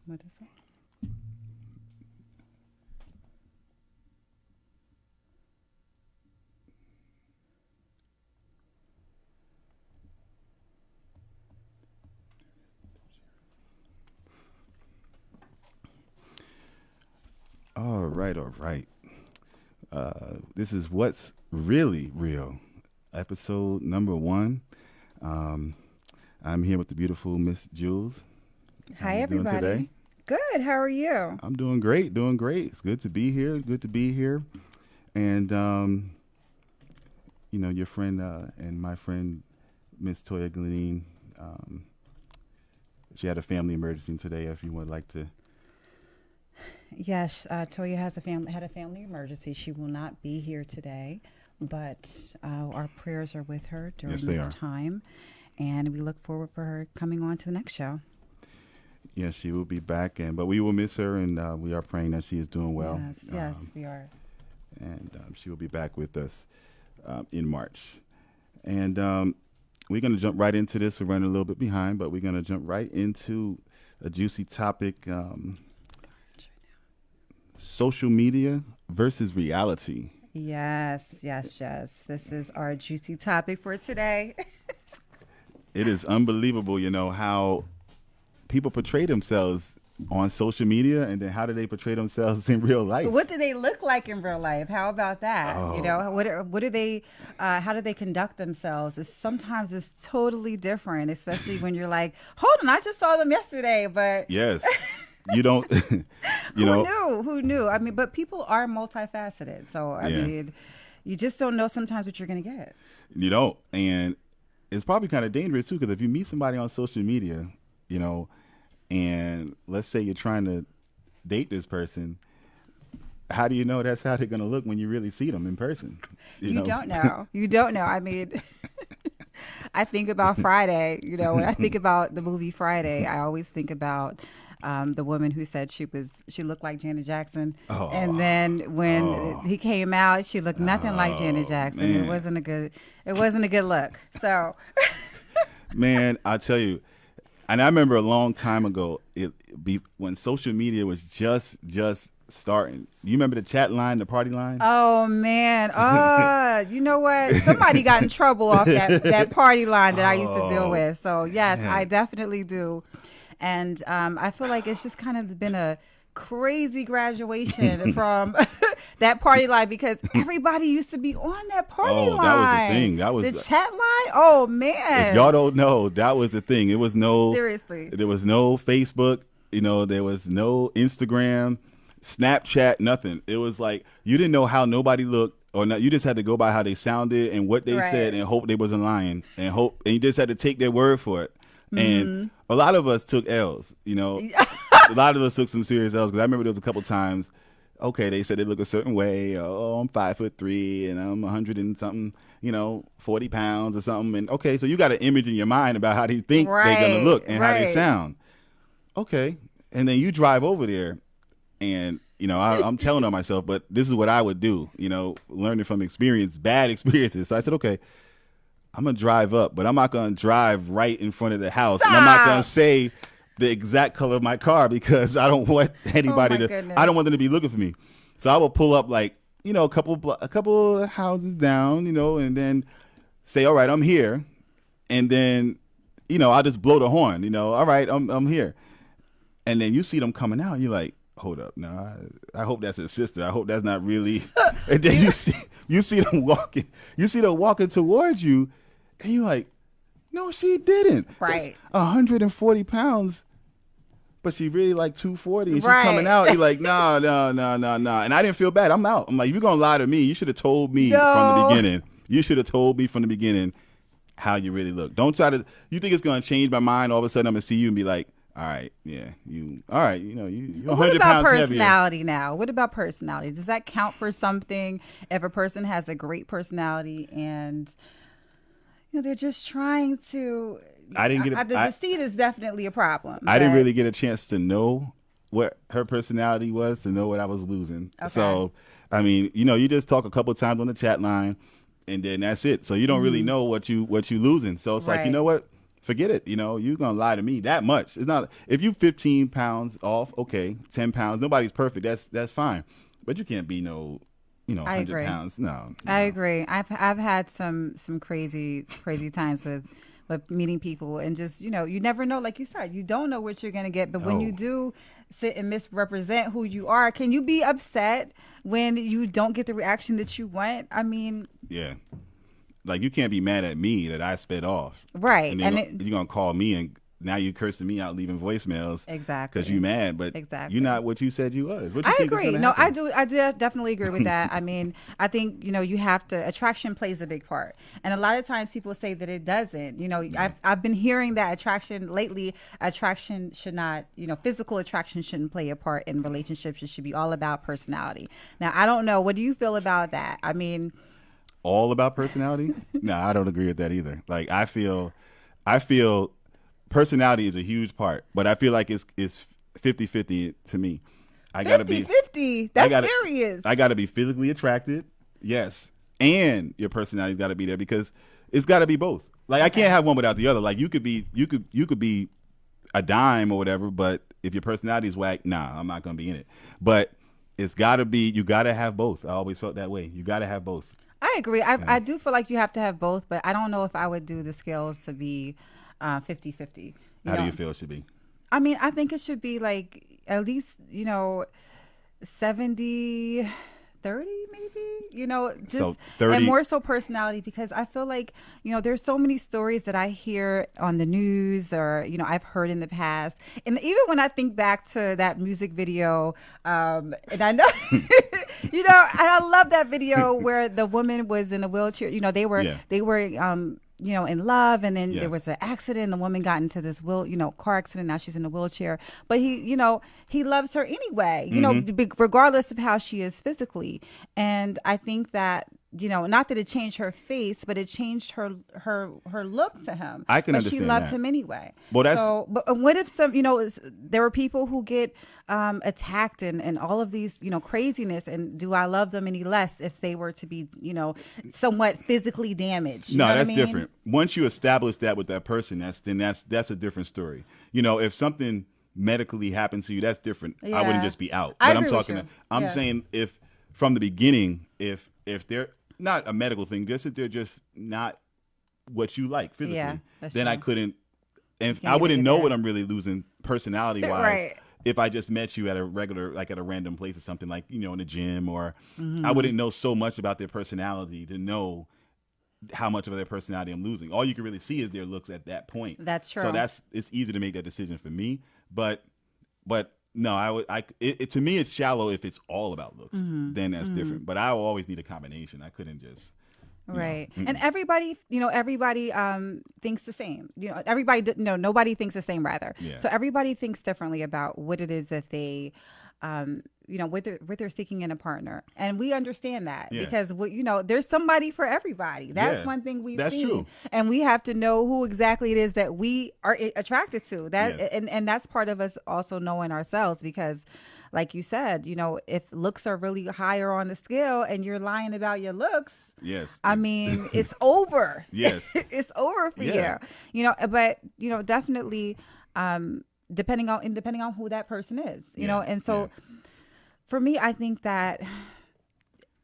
What is it? All right, all right. This is What's Really Real, episode number one. Um, I'm here with the beautiful Miss Jules. How Hi, you doing today? everybody. Good. How are you? I'm doing great, doing great. It's good to be here. Good to be here. And your friend and my friend Miss Toya Gleneen, um, she had a family emergency today. If you would like to, Yes, Toya has had a family emergency. She will not be here today, but our prayers are with her during yes, they this are. time, and we look forward for her coming on to the next show. Yes, she will be back, but we will miss her, and we are praying that she is doing well. Yes, yes, we are. And she will be back with us in March. And we're going to jump right into this. We're running a little bit behind, but we're going to jump right into a juicy topic: social media versus reality. Yes, yes, yes. This is our juicy topic for today. It is unbelievable, how people portray themselves on social media, and then how do they portray themselves in real life? What do they look like in real life? How about that? Oh. What do they? How do they conduct themselves? Sometimes it's totally different, especially when you're like, hold on, I just saw them yesterday, but Yes. You don't, who knew? Who knew? I mean, but people are multifaceted, so I Yeah. mean, you just don't know sometimes what you're gonna get. You don't. And it's probably kind of dangerous too, because if you meet somebody on social media, and let's say you're trying to date this person, how do you know that's how they're going to look when you really see them in person? You don't know. You don't know. I mean, I think about Friday. When I think about the movie Friday, I always think about the woman who said she looked like Janet Jackson, Oh. and then when he came out, she looked nothing like Janet Jackson. Man. It wasn't a good look. So Man, I tell you, and I remember a long time ago, when social media was just starting. You remember the chat line, the party line? oh man, you know what? Somebody got in trouble off that party line that I used to deal with. So yes, man. I definitely do. And I feel like it's just kind of been a crazy graduation from that party line, because everybody used to be on that party line. That was the thing. That was the chat line. Oh man! If y'all don't know, that was the thing. It was no Seriously. There was no Facebook. There was no Instagram, Snapchat, nothing. It was like you didn't know how nobody looked or not. You just had to go by how they sounded and what they Right. said and hope they wasn't lying and you just had to take their word for it. And a lot of us took L's. A lot of us took some serious L's, because I remember there was a couple times. Okay, they said they look a certain way. Oh, I'm 5'3" and I'm 100 and something, 40 pounds or something. And okay, so you got an image in your mind about how they think they're gonna look and how they right. sound. Okay, and then you drive over there, and I'm telling on myself, but this is what I would do. Learning from bad experiences. So I said, okay, I'm gonna drive up, but I'm not gonna drive right in front of the house, and I'm not gonna say the exact color of my car, because I don't want anybody goodness. I don't want them to be looking for me. So I will pull up like a couple of houses down, and then say, all right, I'm here, and then I'll just blow the horn, all right, I'm here, and then you see them coming out, and you're like, hold up, no, I hope that's her sister. I hope that's not really. And then you see them walking towards you, and you're like, no, she didn't. Right. That's 140 pounds, but she really like 240. And she's Right. coming out. You're like, no. And I didn't feel bad. I'm out. I'm like, if you're going to lie to me, you should have told me from the No. beginning. You should have told me from the beginning how you really look. Don't try to, you think it's going to change my mind. All of a sudden I'm going to see you and be like, all right, yeah, all right, you're 100 What about pounds heavier. personality now? What about personality? Does that count for something if a person has a great personality and they're just trying to? I didn't get it. The deceit is definitely a problem. I didn't but- really get a chance to know what her personality was, to know what I was losing. Okay. So, I mean, you just talk a couple of times on the chat line, and then that's it. So you don't really know what you losing. So it's like, you Right. know what? forget it. You're gonna lie to me that much. It's not if you 15 pounds off, okay, 10 pounds. Nobody's perfect. That's fine. But you can't be no, I 100 agree. pounds. No, I no. agree. I've had some crazy times with meeting people, and just you never know. Like you said, you don't know what you're gonna get. But when you Oh, do sit and misrepresent who you are, can you be upset when you don't get the reaction that you want? I mean, yeah. Like you can't be mad at me that I sped off, right? and then And it you're gonna call me and now you cursing me out, leaving voicemails because you exactly, mad, but you're exactly. not what you said you was. What you I think is agree. gonna No, I happen? do. I do definitely agree with that. I mean, I think you have to. Attraction plays a big part, and a lot of times people say that it doesn't. Yeah. I've been hearing that attraction lately. Attraction should not. Physical attraction shouldn't play a part in relationships. It should be all about personality. Now, I don't know. What do you feel about that? I mean, All about personality? No, I don't agree with that either. Like I feel personality is a huge part, but I feel like it's 50-50 to me. I gotta be 50-50. I That's gotta serious. I gotta be physically attracted, yes, and your personality's gotta be there because it's gotta be both. Like I can't Okay. have one without the other. Like you could be a dime or whatever, but if your personality is whack, nah, I'm not gonna be in it. But it's gotta be you gotta have both. I always felt that way. You gotta have both. I agree. Yeah. I do feel like you have to have both, but I don't know if I would do the scales to be 50-50. You How do you know, feel it should be? I mean, I think it should be like at least, 70-30, maybe, just, So and 30. more so personality, because I feel like, there's so many stories that I hear on the news, or, I've heard in the past. And even when I think back to that music video, and I know, and I love that video where the woman was in a wheelchair. Yeah. They were, in love, and then there Yes. was an accident. The woman got into this car accident. Now she's in a wheelchair, but he loves her anyway. Regardless of how she is physically. And I think that not that it changed her face, but it changed her look to him. I can But she understand loved that. him anyway. Well, that's So, but what if there are people who get attacked and all of these craziness, and do I love them any less if they were to be somewhat physically damaged? You no, know what I that's mean? different. Once you establish that with that person, that's a different story. If something medically happened to you, that's different. I wouldn't Yeah. just be out. I But I'm agree with talking. you. I'm Yeah. saying if from the beginning, if they're not a medical thing, just if they're just not what you like physically, Yeah, that's then I true. couldn't. And Can't I even wouldn't get know there. what I'm really losing personality wise. Right. If I just met you at a regular, like at a random place or something, like in the gym, or I Mm-hmm. wouldn't know so much about their personality to know how much of their personality I'm losing. All you can really see is their looks at that point. That's So true. it's easy to make that decision for me. But no, to me it's shallow if it's all about looks. Mm-hmm. Then that's different. But I will always need a combination. I couldn't just Right. And mm-mm. everybody thinks the same. Everybody no nobody thinks the same, rather. Yeah. So everybody thinks differently about what it is that they what they're seeking in a partner. And we understand that, Yeah. because there's somebody for everybody. That's Yeah. one thing we've That's seen. true. And we have to know who exactly it is that we are attracted to. That Yes. and that's part of us also knowing ourselves, because like you said, if looks are really higher on the scale and you're lying about your looks, Yes. I mean, it's over. Yes. It's over for Yeah. you. But definitely, depending on who that person is, Yeah. and so for me, I think that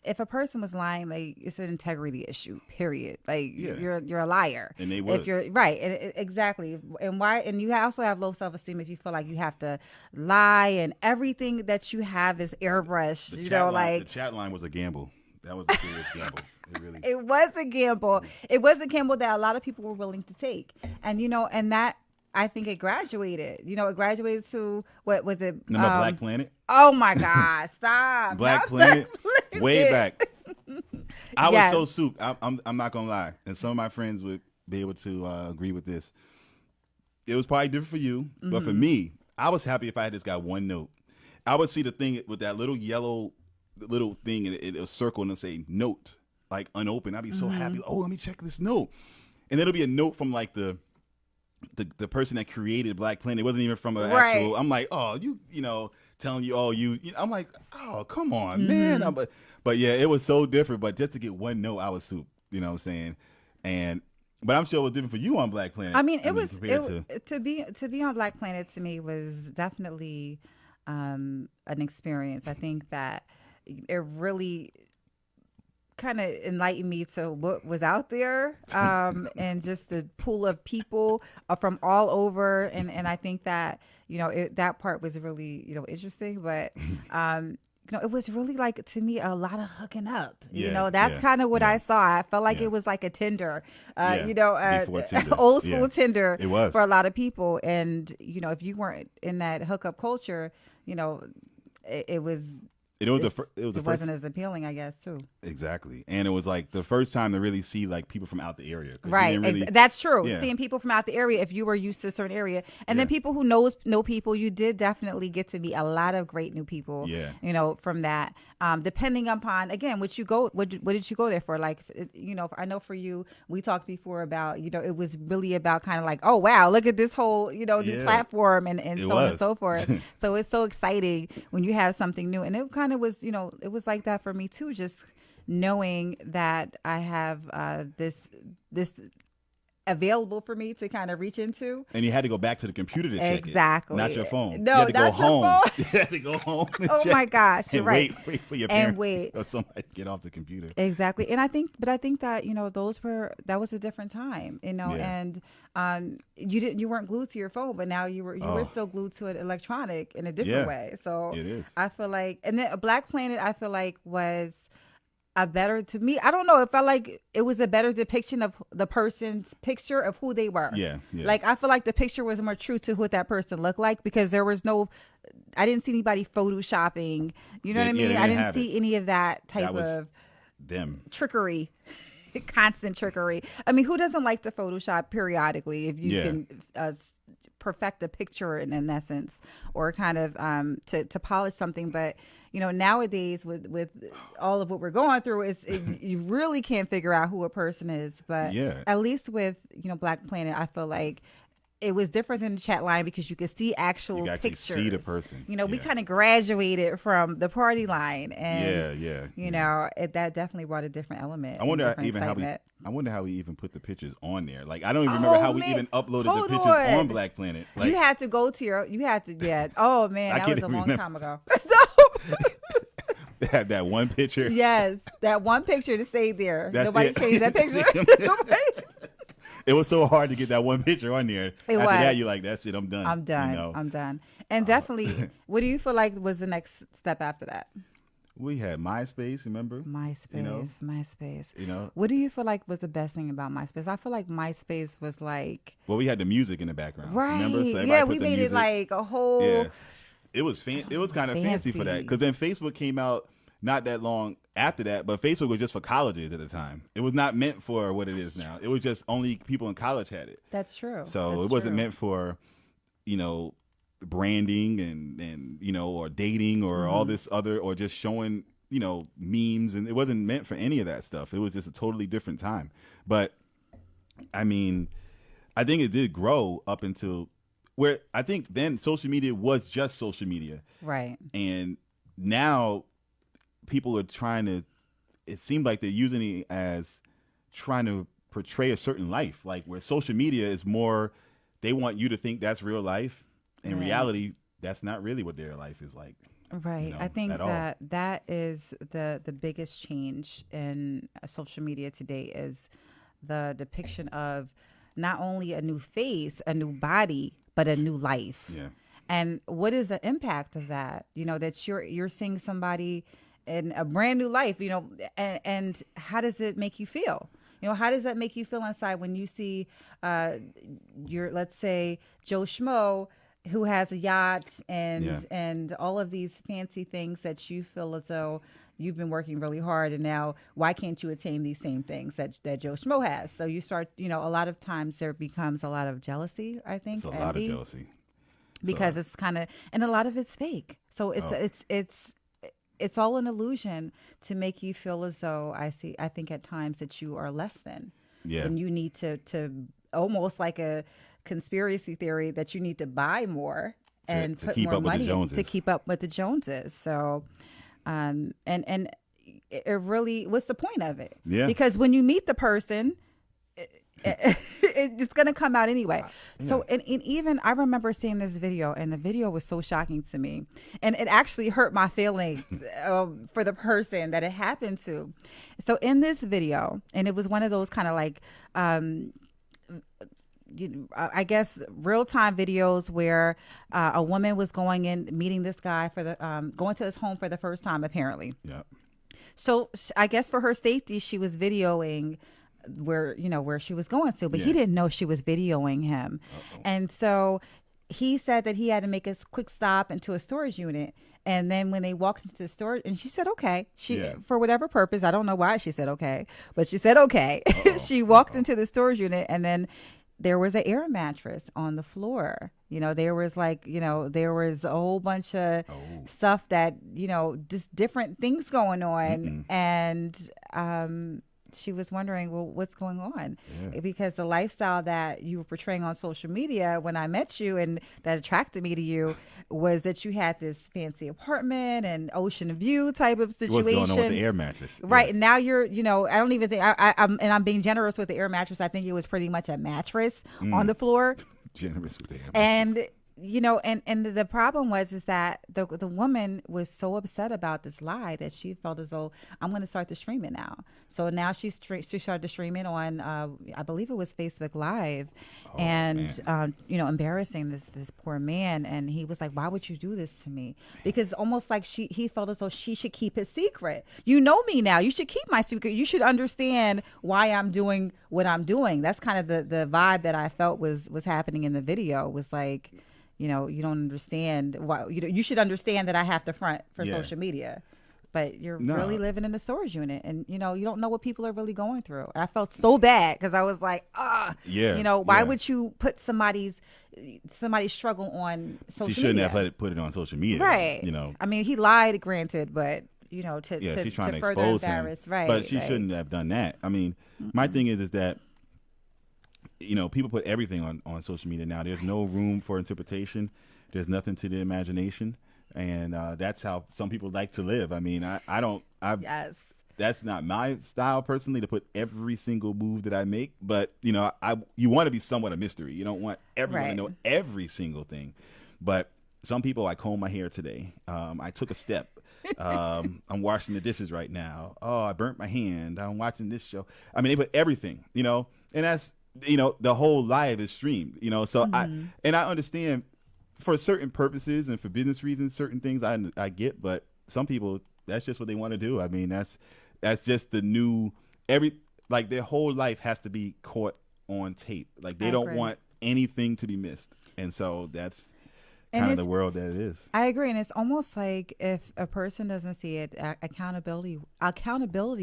if a person was lying, like, it's an integrity issue, period. Like, Yeah. you're a liar. And they would. If you're right, exactly. And why? And you also have low self-esteem if you feel like you have to lie and everything that you have is airbrushed. The chat line was a gamble. That was a serious gamble. It really. it was a gamble. It was a gamble that a lot of people were willing to take. And and that, I think it graduated. It graduated to, what was it? Remember Black Planet? Oh my God! Stop. Black Not Planet, Planet. way back. I was Yes. so soup. I'm not gonna lie, and some of my friends would be able to agree with this. It was probably different for you, but Mm-hmm. for me, I was happy if I had just got one note. I would see the thing with that little yellow little thing, and it'll circle and it'll say note, like unopened. I'd be so happy. Mm-hmm. Oh, let me check this note, and it'll be a note from like the person that created Black Planet. It wasn't even from an Right. actual. I'm like, oh, telling you, oh, I'm like, oh, come on, Mm-hmm. man. But yeah, it was so different. But just to get one note, I was soup. You know what I'm saying? And But I'm sure it was different for you on Black Planet. I mean, it was compared to to be on Black Planet to me was definitely an experience. I think that it really kind of enlightened me to what was out there, and just the pool of people from all over, and I think that that part was really interesting, but it was really like to me a lot of hooking up. That's kind of what I saw. I felt like yeah, it was like a Tinder, before Tinder. old school Yeah. Tinder It was. for a lot of people, and if you weren't in that hookup culture, it was. It was it was the It first wasn't as appealing, I guess, too. exactly, and it was like the first time to really see like people from out the area. 'Cause you Right. didn't really, That's true. Yeah. Seeing people from out the area, if you were used to a certain area, and Yeah. then people who know people, you did definitely get to meet a lot of great new people. Yeah. From that. Depending upon again, what did you go there for? Like, I know for you, we talked before about it was really about kind of like, oh wow, look at this whole new Yeah. platform and It so on and was. so forth. So it's so exciting when you have something new, and it kind of was it was like that for me too, just knowing that I have this available for me to kind of reach into. And you had to go back to the computer to check Exactly. it, not your phone. No, you had to go not your home. phone. You had to go home. And Oh check my gosh, you're and right. wait for your And parents wait. or somebody to get off the computer. Exactly. And I think that that was a different time, Yeah. and you weren't glued to your phone, but now you were still glued to it electronic in a different Yeah. way. So It is. I feel like, and then Black Planet, I feel like was a better, to me, I don't know, it felt like it was a better depiction of the person's picture of who they were. Yeah, yeah. Like, I feel like the picture was more true to what that person looked like, because there was I didn't see anybody photoshopping. You know what I Yeah, mean? they I didn't didn't have see it. any of that type That was of them. trickery. Constant trickery. I mean, who doesn't like to Photoshop periodically if you Yeah. can perfect a picture in essence, or kind of to polish something? But nowadays with all of what we're going through, you really can't figure out who a person is. But Yeah. at least with Black Planet, I feel like it was different than the chat line, because you could see actual You could actually pictures. see the person. We Yeah. kind of graduated from the party line, and Yeah. that definitely brought a different element. I wonder different even excitement. how we even put the pictures on there. Like, I don't even remember how we man. even uploaded Hold the pictures on. on Black Planet. Like, You had to go to yeah. Oh man, I that can't was a even long remember. time ago. they had that one picture. Yes, that one picture to stay there. That's Nobody it. changed that picture. Nobody- It was so hard to get that one picture on there. It After was. that, you're like, that's it, I'm done. I'm done. You know? I'm done. And definitely, what do you feel like was the next step after that? We had MySpace, remember? MySpace. MySpace. You know? What do you feel like was the best thing about MySpace? I feel like MySpace was like, Well, we had the music in the background. right. Remember? So everybody Yeah, put we the made music. it like a whole. Yeah. It was it was kind of fancy for that, fancy. because then Facebook came out not that long after that, but Facebook was just for colleges at the time. It was not meant for what it is now. It was just only people in college had it. That's true. So That's it wasn't true. meant for, branding and or dating or all this other, or just showing, memes, and it wasn't meant for any of that stuff. It was just a totally different time. But I mean, I think it did grow up until where I think then social media was just social media. Right. And now people are trying to, it seemed like they're using it as trying to portray a certain life, like where social media is more, they want you to think that's real life. In Right. reality, that's not really what their life is like. Right. I think at all. that is the biggest change in social media today, is the depiction of not only a new face, a new body, but a new life. Yeah. And what is the impact of that? That you're seeing somebody in a brand new life, and how does it make you feel? How does that make you feel inside when you see let's say Joe Schmo, who has a yacht and all of these fancy things that you feel as though you've been working really hard, and now why can't you attain these same things that Joe Schmo has? So you start, a lot of times there becomes a lot of jealousy, I think. It's a lot of envy, jealousy. because it's kind of, and a lot of it's fake. So it's all an illusion to make you feel as though I think at times that you are less than. Yeah. And you need to almost like a conspiracy theory that you need to buy more and to put keep more up with the money Joneses. to keep up with the Joneses. So, and it really, what's the point of it? Yeah. Because when you meet the person, it's going to come out anyway. Yeah. So, and even I remember seeing this video, and the video was so shocking to me, and it actually hurt my feelings for the person that it happened to. So, in this video, and it was one of those kind of like, I guess real time videos where a woman was going in meeting this guy for the going to his home for the first time apparently. Yeah. So I guess for her safety, she was videoing where she was going to, but he didn't know she was videoing him. And so he said that he had to make a quick stop into a storage unit. And then when they walked into the storage, and she said, okay, for whatever purpose, I don't know why she said, okay, but she said, okay, she walked into the storage unit, and then there was an air mattress on the floor. There was there was a whole bunch of stuff that, just different things going on. And she was wondering, well, what's going on? Yeah. Because the lifestyle that you were portraying on social media when I met you and that attracted me to you was that you had this fancy apartment and ocean view type of situation. What's going on with the air mattress? Right. Yeah. And now you're, I don't even think, I'm being generous with the air mattress. I think it was pretty much a mattress on the floor. Generous with the air mattress. And and the problem is that the woman was so upset about this lie that she felt as though I'm going to start to stream it now. So now she started to stream it on I believe it was Facebook Live, and embarrassing this poor man. And he was like, "Why would you do this to me?" Because almost like he felt as though she should keep his secret. You know me now. You should keep my secret. You should understand why I'm doing what I'm doing. That's kind of the vibe that I felt was happening in the video. Was like, you don't understand why. You should understand that I have to front for social media, but you're really living in a storage unit, and you don't know what people are really going through. I felt so bad because I was like, why would you put somebody's struggle on social media? She shouldn't have put it on social media, right? I mean, he lied, granted, but she's trying to further expose embarrass, him, right? but she shouldn't have done that. I mean, my thing is that people put everything on social media now. There's no room for interpretation. There's nothing to the imagination, and that's how some people like to live. I mean, I don't. Yes. That's not my style personally, to put every single move that I make. But you want to be somewhat a mystery. You don't want everyone to know every single thing. But some people, I combed my hair today. I took a step. I'm washing the dishes right now. Oh, I burnt my hand. I'm watching this show. I mean, they put everything. And that's. The whole live is streamed, so I understand for certain purposes and for business reasons, certain things I get, but some people, that's just what they want to do. I mean, that's just the new, their whole life has to be caught on tape. Like they don't want anything to be missed. And so that's kind of the world that it is. I agree. And it's almost like if a person doesn't see it accountability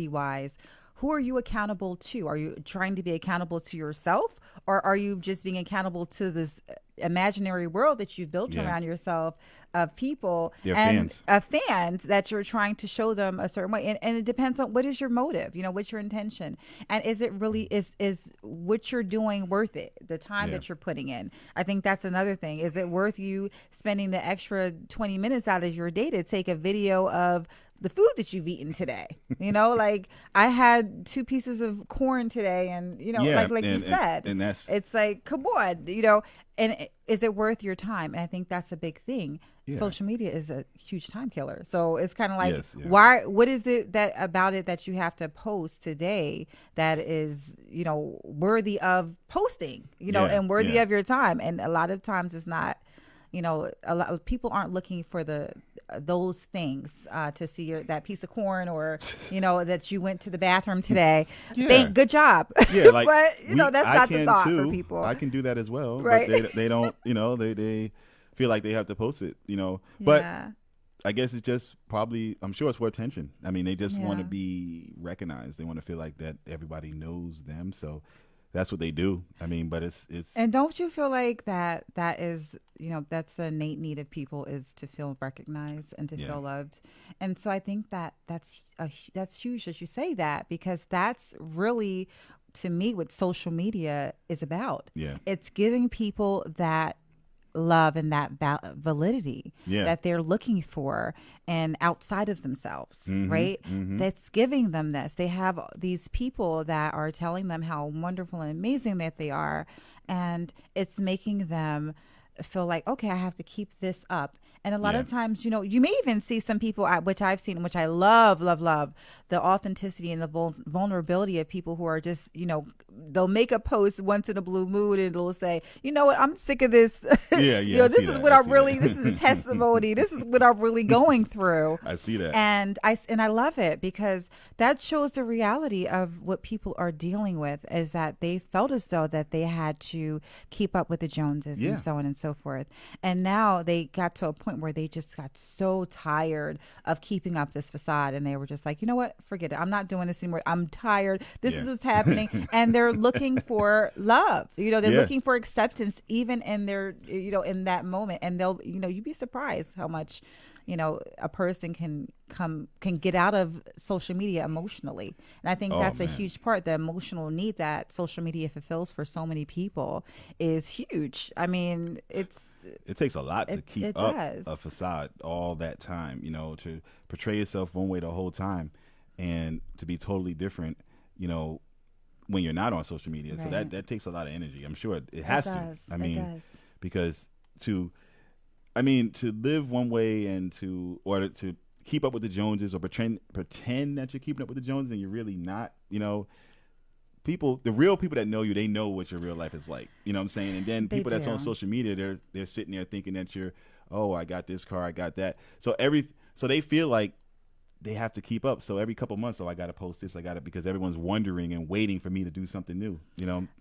wise, who are you accountable to? Are you trying to be accountable to yourself, or are you just being accountable to this imaginary world that you've built around yourself of people fans that you're trying to show them a certain way? And it depends on what is your motive, what's your intention, and is it really is what you're doing worth it, the time that you're putting in? I think that's another thing. Is it worth you spending the extra 20 minutes out of your day to take a video of the food that you've eaten today? Like I had 2 pieces of corn today, and like you said, and that's, it's like, come on, and is it worth your time? And I think that's a big thing. Social media is a huge time killer. So it's kind of like, what is it that about it that you have to post today that is, worthy of posting, and worthy of your time? And a lot of times it's not, a lot of people aren't looking for those things to see that piece of corn, or that you went to the bathroom today. Good job. Yeah, like, but that's not the thought too. for people. I can do that as well, right? But they don't. They feel like they have to post it. But I guess it's just probably, I'm sure it's for attention. I mean, they just want to be recognized. They want to feel like that everybody knows them. So that's what they do. I mean, but it's. And don't you feel like that is, that's the innate need of people, is to feel recognized and to feel loved. And so I think that's huge that you say that, because that's really, to me, what social media is about. Yeah. It's giving people that love and that validity Yeah. that they're looking for and outside of themselves, Mm-hmm. right? Mm-hmm. That's giving them this. They have these people that are telling them how wonderful and amazing that they are, and it's making them feel like, okay, I have to keep this up. And a lot Yeah. of times, you may even see some people, which I've seen, which I love, love, love, the authenticity and the vulnerability of people who are just, they'll make a post once in a blue moon and it'll say, you know what, I'm sick of this. Yeah. Yeah. I see This is that. what I I'm see really, this is a that. testimony. This is what I'm really going through. I see that. And I love it because that shows the reality of what people are dealing with, is that they felt as though that they had to keep up with the Joneses Yeah. and so on and so forth. And now they got to a point where they just got so tired of keeping up this facade, and they were just like, you know what, forget it, I'm not doing this anymore, I'm tired, this Yeah. is what's happening. And they're looking for love, they're Yeah. looking for acceptance even in their, in that moment. And they'll, you'd be surprised how much a person can get out of social media emotionally. And I think Oh that's a man. huge part. The emotional need that social media fulfills for so many people is huge. I mean, It takes a lot to keep it up does. a facade all that time, to portray yourself one way the whole time and to be totally different, when you're not on social media. So Right. that takes a lot of energy. I'm sure it has to. does. I It mean, does. because to live one way and to keep up with the Joneses or pretend that you're keeping up with the Joneses and you're really not, the real people that know you, they know what your real life is like. You know what I'm saying? And then They people that's do. on social media, they're sitting there thinking that you're, oh, I got this car, I got that. So they feel like they have to keep up. So every couple months, I got to post this, I got to, because everyone's wondering and waiting for me to do something new.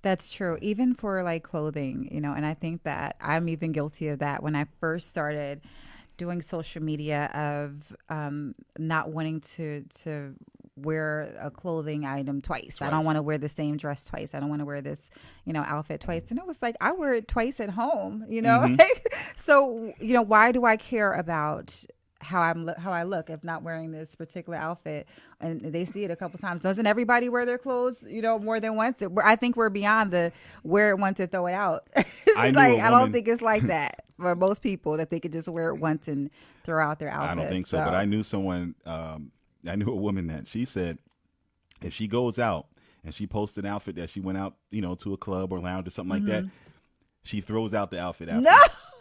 That's true. Even for like clothing, and I think that I'm even guilty of that. When I first started doing social media, of not wanting to wear a clothing item twice. I don't want to wear the same dress twice. I don't want to wear this, outfit twice. And it was like, I wear it twice at home, Mhm. So, why do I care about how I look if not wearing this particular outfit, and they see it a couple times? Doesn't everybody wear their clothes, more than once? I think we're beyond the wear it once and throw it out. I It's knew a like, I don't woman- think it's like that for most people, that they could just wear it once and throw out their outfit. I don't think so. But I knew someone, I knew a woman that she said if she goes out and she posts an outfit that she went out, to a club or lounge or something like that, she throws out the outfit after. No.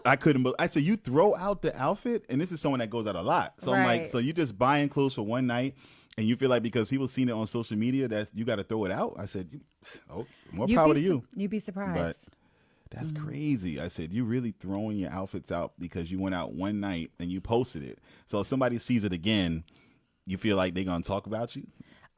I couldn't believe. I said, you throw out the outfit? And this is someone that goes out a lot. So I'm like, Right. so you just buying clothes for one night and you feel like because people seen it on social media that you got to throw it out? I said, more power to you. You'd be surprised. But that's crazy. I said, you really throwing your outfits out because you went out one night and you posted it. So if somebody sees it again, you feel like they're going to talk about you?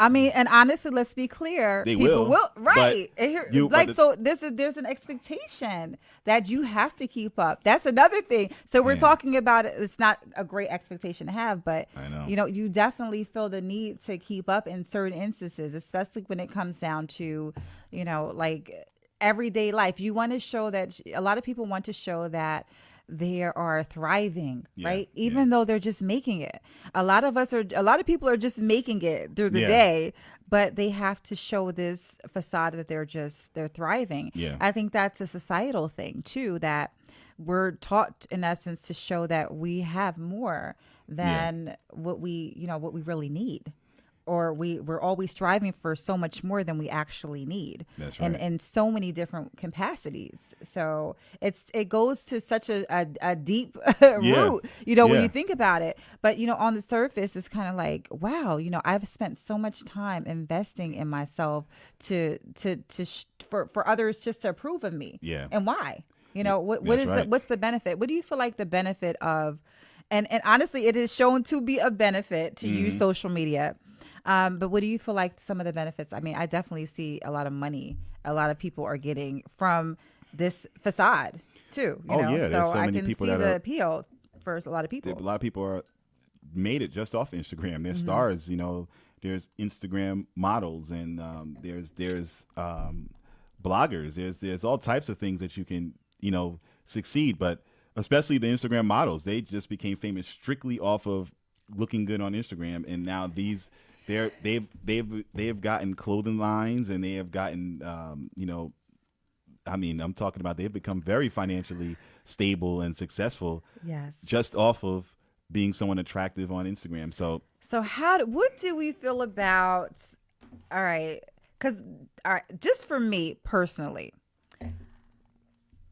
I mean, and honestly, let's be clear. They People will, right? but And here- you- like but so, there's an expectation that you have to keep up. That's another thing. So we're Man. talking about it. It's not a great expectation to have, but I know. you definitely feel the need to keep up in certain instances, especially when it comes down to, like everyday life. You want to show that a lot of people want to show that they are thriving, Yeah, right? Even though they're just making it. A lot of people are just making it through the Yeah. day, but they have to show this facade that they're thriving. Yeah. I think that's a societal thing too, that we're taught in essence to show that we have more than what we really need. Or we're always striving for so much more than we actually need. That's And right. in so many different capacities. So it goes to such a deep root, when Yeah. you think about it. But on the surface, it's kind of like, wow, I've spent so much time investing in myself for others just to approve of me. Yeah. And why? What That's is right. what's the benefit? What do you feel like the benefit of? And honestly, it is shown to be a benefit to use Mm-hmm. social media. But what do you feel like some of the benefits? I mean, I definitely see a lot of money a lot of people are getting from this facade too. Oh, yeah, there's so I many can people see that the are- appeal for a lot of A people. lot of people are made it just off Instagram. They're stars, There's Instagram models and there's bloggers. There's all types of things that you can succeed. But especially the Instagram models, they just became famous strictly off of looking good on Instagram. And now they've gotten clothing lines and they have gotten I mean, I'm talking about they've become very financially stable and successful Yes. just off of being someone attractive on Instagram. So So what do we feel about, all right, because all right, just for me personally,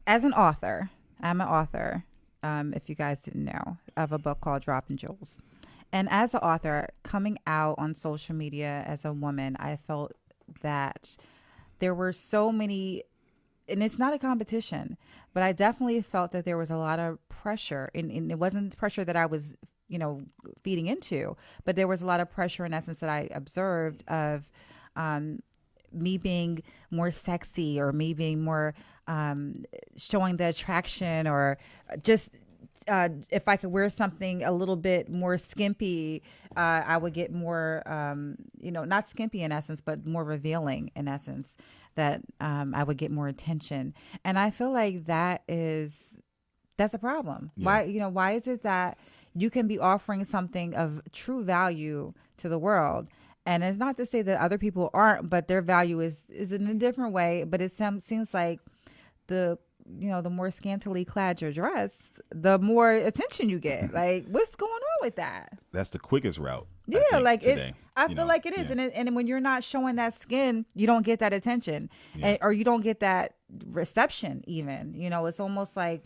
as an author, I'm an author, if you guys didn't know, of a book called Dropping Jewels. And as an author, coming out on social media as a woman, I felt that there were so many, and it's not a competition, but I definitely felt that there was a lot of pressure, and it wasn't pressure that I was, feeding into, but there was a lot of pressure in essence that I observed of um, me being more sexy or me being more showing the attraction or just if I could wear something a little bit more skimpy, I would get more, not skimpy in essence, but more revealing in essence, that I would get more attention. And I feel like that's a problem. yeah, Why is it that you can be offering something of true value to the world? And it's not to say that other people aren't, but their value is in a different way. But it seems like the the more scantily clad you're dressed, the more attention you get. Like, what's going on with that? that's the quickest route, I Yeah, think, like it. today. I feel like it is, Yeah, and when you're not showing that skin, you don't get that attention, yeah, or you don't get that reception. Even it's almost like,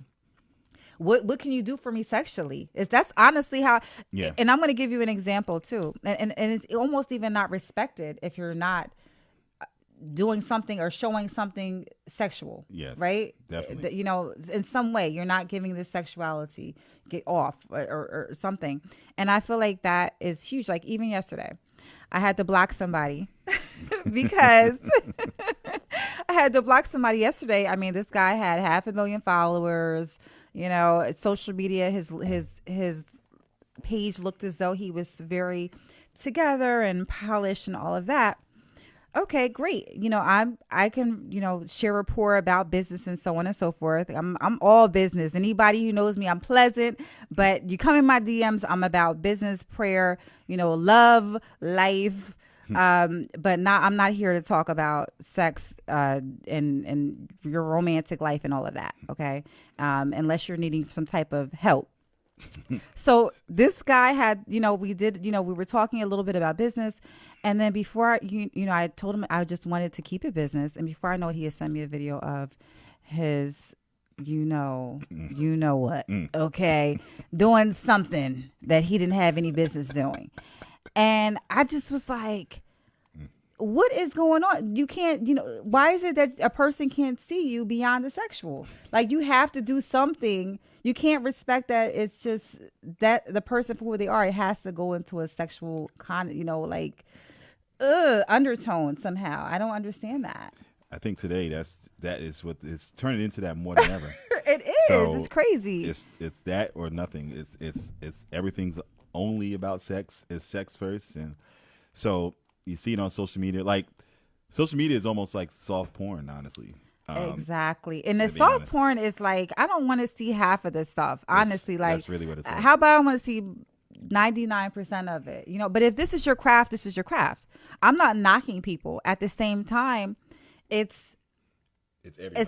what can you do for me sexually? That's honestly how. yeah. And I'm going to give you an example too, and it's almost even not respected if you're not doing something or showing something sexual. Yes, Right. definitely. In some way you're not giving this sexuality get off, or something. And I feel like that is huge. Like, even yesterday I had to block somebody because I had to block somebody yesterday. I mean, this guy had 500,000 followers. Social media, his page looked as though he was very together and polished and all of that. Okay, great. I can, share rapport about business and so on and so forth. I'm all business. Anybody who knows me, I'm pleasant, but you come in my DMs, I'm about business, prayer, love, life. But I'm not here to talk about sex, and your romantic life and all of that. Okay. Unless you're needing some type of help. So this guy had, we were talking a little bit about business, and then before I told him I just wanted to keep it business, and before I know it, he had sent me a video of his, what, okay, doing something that he didn't have any business doing, and I just was like, what is going on? You can't, why is it that a person can't see you beyond the sexual? Like, you have to do something. You can't respect that. It's just that the person for who they are, it has to go into a sexual undertone somehow. I don't understand that. I think today that is what it's turning into, that more than ever. It is. So It's crazy. it's that or nothing. It's everything's only about sex. It's sex first, and so you see it on social media. Like, social media is almost like soft porn, honestly. Exactly. And the to be soft honest. porn is like, I don't want to see half of this stuff. Honestly, like, that's really what it's like. how about I want to see 99% of it, but if this is your craft, this is your craft. I'm not knocking people. At the same time, it's It's everywhere.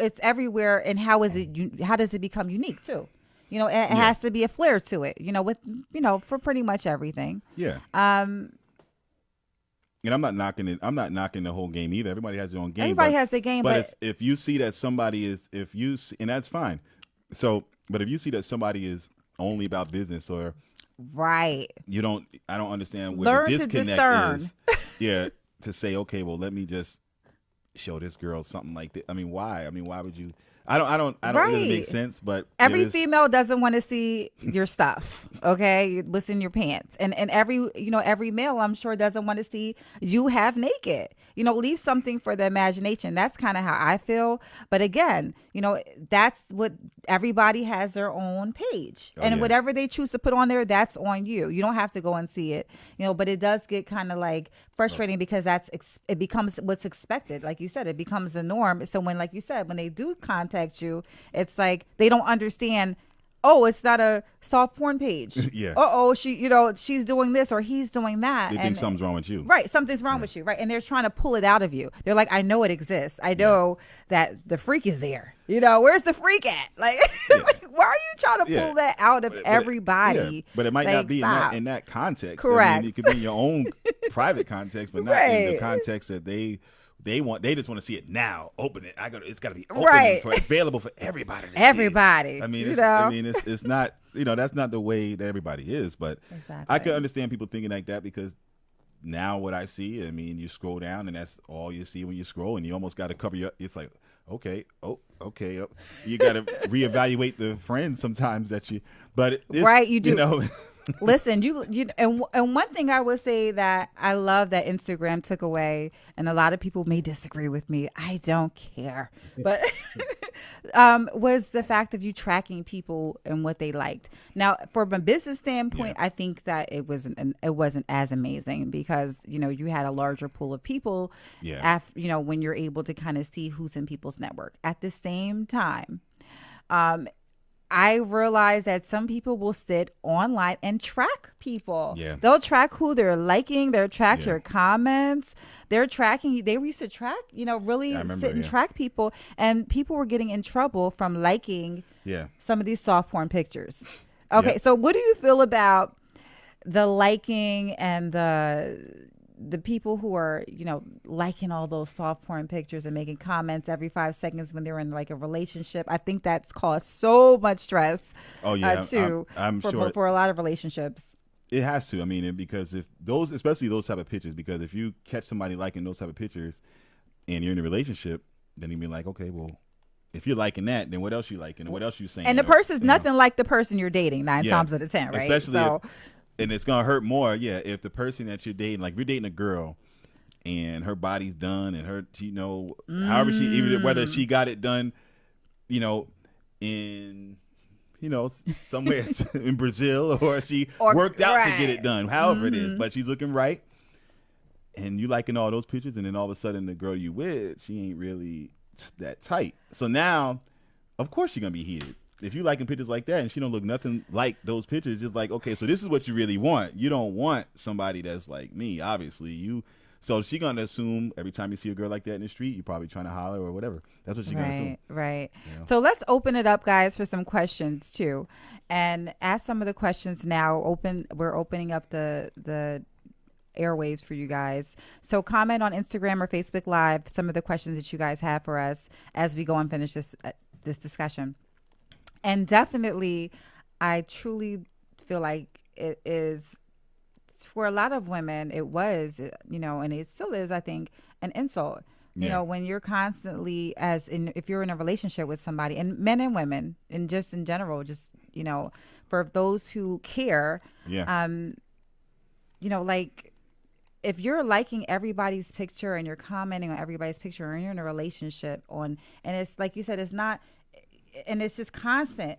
it's everywhere. And how does it become unique too? It Yeah. has to be a flair to it, with, for pretty much everything. Yeah. And I'm not knocking it. I'm not knocking the whole game either. Everybody has their own game. Everybody has their game, but it's, if you see that somebody is, and that's fine. So, but if you see that somebody is only about business, or right, I don't understand where learn the to disconnect discern. is. Yeah, to say, okay, well, let me just show this girl something like that. I mean, why? I mean, why would you? I don't. It doesn't make Right. sense. But Every there is- female doesn't want to see your stuff, okay? What's in your pants. And every male, I'm sure, doesn't want to see you half naked. Leave something for the imagination. That's kind of how I feel. But again, that's what everybody has their own page. Oh, And yeah. whatever they choose to put on there, that's on you. You don't have to go and see it. But it does get kind of like frustrating because it becomes what's expected. Like you said, it becomes the norm. So when, like you said, when they do contact you, it's like they don't understand, oh, it's not a soft porn page. Yeah. Oh, she's doing this or he's doing that. They think something's wrong with you. Right, something's wrong with you, right? And they're trying to pull it out of you. They're like, I know it exists. I know that the freak is there. Where's the freak at? Like, like why are you trying to pull that out of everybody? But it might like, not be in that context. Correct. I mean, it could be in your own private context, but not in the context that they just want to see it now. Open it. It's got to be open available for everybody to see. Everybody. I mean, it's not, that's not the way that everybody is, but I can understand people thinking like that because now what I see, I mean, you scroll down and that's all you see when you scroll and you almost got to cover it's like, okay. You got to reevaluate the friends sometimes but you do. Listen, and one thing I would say that I love that Instagram took away, and a lot of people may disagree with me. I don't care, but was the fact of you tracking people and what they liked. Now, from a business standpoint, I think that it wasn't as amazing because you had a larger pool of people. Yeah. When you're able to kind of see who's in people's network. At the same time, I realize that some people will sit online and track people. Yeah. They'll track who they're liking. They'll track your comments. They're tracking. They used to track, really sit and track people. And people were getting in trouble from liking some of these soft porn pictures. Okay, so what do you feel about the liking and the people who are, liking all those soft porn pictures and making comments every 5 seconds when they're in like a relationship? I think that's caused so much stress. Oh yeah, I'm sure for a lot of relationships. It has to. I mean, because especially those type of pictures, because if you catch somebody liking those type of pictures and you're in a relationship, then you be like, okay, well, if you're liking that, then what else you liking and what else you saying? And the person's nothing like the person you're dating 9 times out of 10, right? Especially and it's going to hurt more, if the person that you're dating, like if you're dating a girl and her body's done and her, however even whether she got it done, in, somewhere in Brazil or she worked out to get it done, however it is, but she's looking right. And you liking all those pictures and then all of a sudden the girl you with, she ain't really that tight. So now, of course you're going to be heated. If you liking pictures like that and she don't look nothing like those pictures, just like, okay, so this is what you really want. You don't want somebody that's like me, obviously. So she gonna assume every time you see a girl like that in the street, you're probably trying to holler or whatever. That's what she's gonna assume. Right. So let's open it up, guys, for some questions too, and ask some of the questions now. We're opening up the airwaves for you guys. So comment on Instagram or Facebook Live some of the questions that you guys have for us as we go and finish this discussion. And definitely, I truly feel like it is, for a lot of women, it was, and it still is, I think, an insult. When you're constantly, if you're in a relationship with somebody, and men and women, and just in general, just, for those who care, like, if you're liking everybody's picture and you're commenting on everybody's picture and you're in a relationship and it's like you said, it's not, and it's just constant.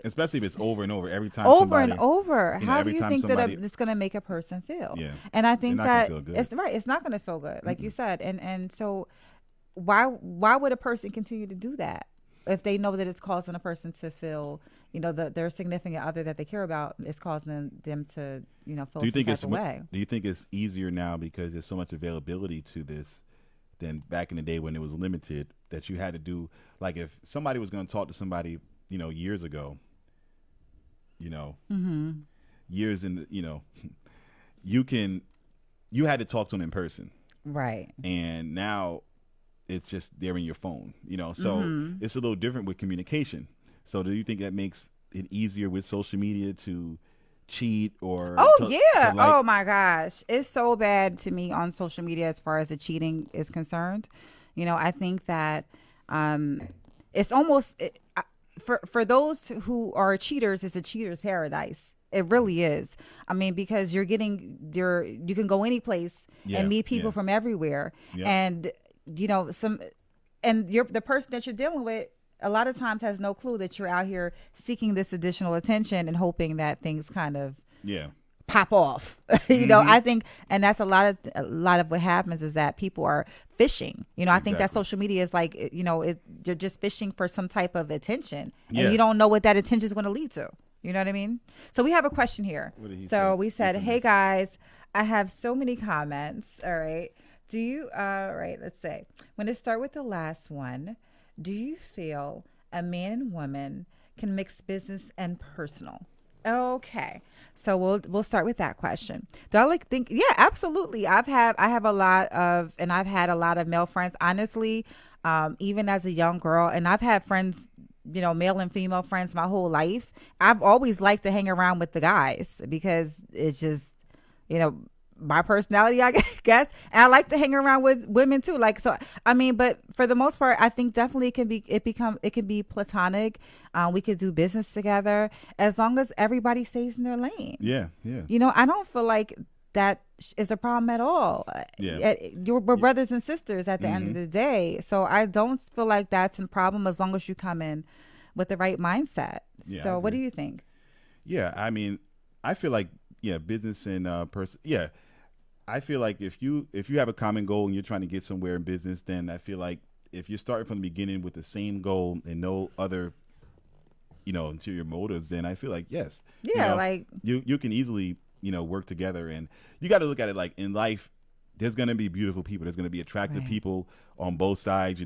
Especially if it's over and over every time. Over and over. How do you think that it's going to make a person feel? Yeah. And I think that it's right. It's not going to feel good, like you said. And so, why would a person continue to do that if they know that it's causing a person to feel, their significant other that they care about is causing them to, feel some type of way? Do you think it's easier now because there's so much availability to this than back in the day when it was limited, that you had to do, like if somebody was going to talk to somebody, years ago, years in the, you had to talk to them in person. Right. And now it's just there in your phone, so it's a little different with communication. So do you think that makes it easier with social media to cheat or oh my gosh, it's so bad to me on social media as far as the cheating is concerned. I think that it's almost for those who are cheaters, it's a cheater's paradise. It really is. I mean, because you can go any place and meet people from everywhere, and the person that you're dealing with a lot of times has no clue that you're out here seeking this additional attention and hoping that things kind of pop off. I think, and that's a lot of what happens is that people are fishing. I think that Exactly. social media is like, you're just fishing for some type of attention, and Yeah. you don't know what that attention is going to lead to. You know what I mean? So we have a question here. What did he So say? we said, "Hey Infamous. guys, I have so many comments. All right, do you? Right, let's say. I'm going to start with the last one. Do you feel a man and woman can mix business and personal?" Okay. So we'll start with that question. Do I think yeah, absolutely. I have a lot of and I've had a lot of male friends, honestly, even as a young girl, and I've had friends, male and female friends my whole life. I've always liked to hang around with the guys because it's just, you know, my personality, I guess. And I like to hang around with women too. Like, so, I mean, but for the most part, I think definitely it can be platonic. We could do business together as long as everybody stays in their lane. Yeah. Yeah. I don't feel like that is a problem at all. Yeah. We're brothers and sisters at the end Mm-hmm. of the day. So I don't feel like that's a problem as long as you come in with the right mindset. Yeah, I So what do agree. you think? Yeah, I mean, I feel like yeah, business and person. Yeah, I feel like if you have a common goal and you're trying to get somewhere in business, then I feel like if you're starting from the beginning with the same goal and no other interior motives, then I feel like yes, you Yeah, know, like you can easily work together, and you got to look at it like in life. There's going to be beautiful people. There's going to be attractive right. people on both sides.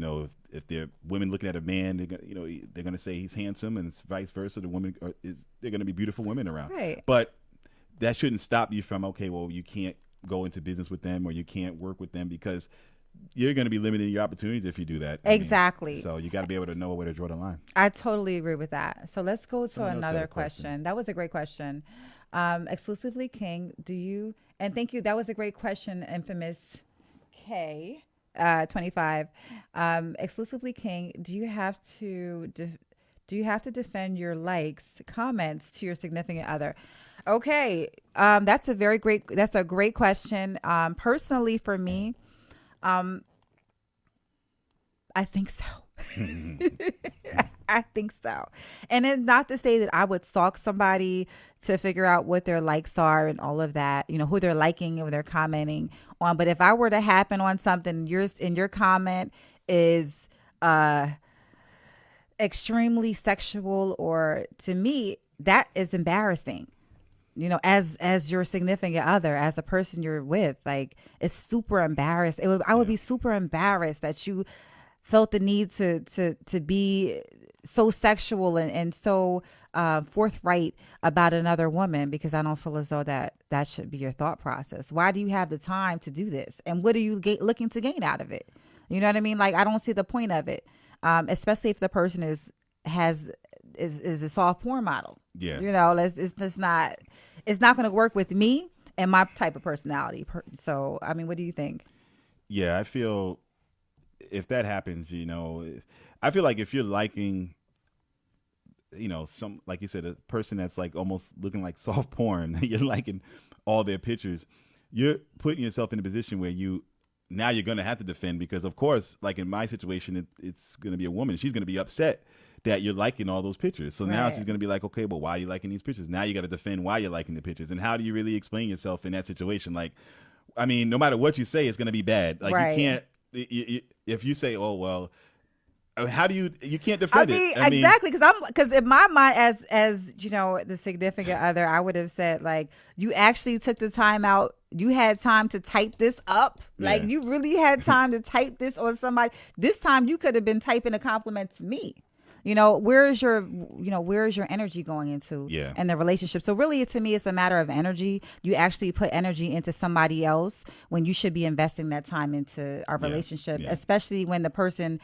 If they're women looking at a man, they're going to say he's handsome, and it's vice versa. The woman they're going to be beautiful women around. Right. But that shouldn't stop you from okay, well, you can't go into business with them or you can't work with them because you're going to be limiting your opportunities if you do that. I mean, Exactly. so you got to be able to know where to draw the line. I totally agree with that. So let's go to Someone else had a another question. question. That was a great question. Exclusively King, do you, and thank you, that was a great question, infamous K, 25. Exclusively King, do you have to defend your likes, comments to your significant other? Okay, that's a great question. Personally, for me, I think so. I think so. And it's not to say that I would stalk somebody to figure out what their likes are and all of that, who they're liking or they're commenting on. But if I were to happen on something, your comment is extremely sexual, or to me, that is embarrassing. As your significant other, as the person you're with, like, it's super embarrassed. I would Yeah. be super embarrassed that you felt the need to be so sexual and so forthright about another woman, because I don't feel as though that should be your thought process. Why do you have the time to do this, and what are you looking to gain out of it? You know what I mean? Like, I don't see the point of it, especially if the person is a soft porn model. Yeah. It's not going to work with me and my type of personality. So, I mean, what do you think? Yeah, I feel if that happens, I feel like if you're liking, some like you said, a person that's like almost looking like soft porn, you're liking all their pictures, you're putting yourself in a position where you're going to have to defend because, of course, like in my situation, it's going to be a woman. She's going to be upset that you're liking all those pictures. So now Right. she's going to be like, okay, well, why are you liking these pictures? Now you got to defend why you're liking the pictures. And how do you really explain yourself in that situation? Like, I mean, no matter what you say, it's going to be bad. Like, you Right. can't, if you say, oh, well, I mean, how do you can't I defend it. mean, I mean, exactly, because in my mind, as the significant other, I would have said, like, you actually took the time out. You had time to type this up. Like, Yeah. you really had time to type this on somebody. This time you could have been typing a compliment to me. Where is your energy going into Yeah. in the relationship? So really, to me, it's a matter of energy. You actually put energy into somebody else when you should be investing that time into our Yeah. relationship, Yeah. especially when the person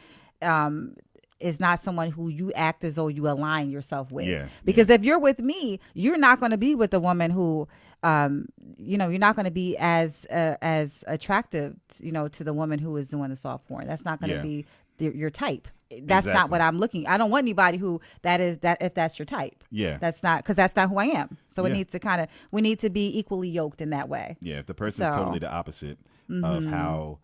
is not someone who you act as though you align yourself with. Yeah. Because if you're with me, you're not going to be with a woman who, you're not going to be as attractive, to the woman who is doing the soft porn. That's not going to Yeah. be your type. That's not Exactly. what I'm looking. I don't want anybody who if that's your type. Yeah. That's not, because that's not who I am. So Yeah. it needs to we need to be equally yoked in that way. Yeah, if the person is So- totally the opposite of how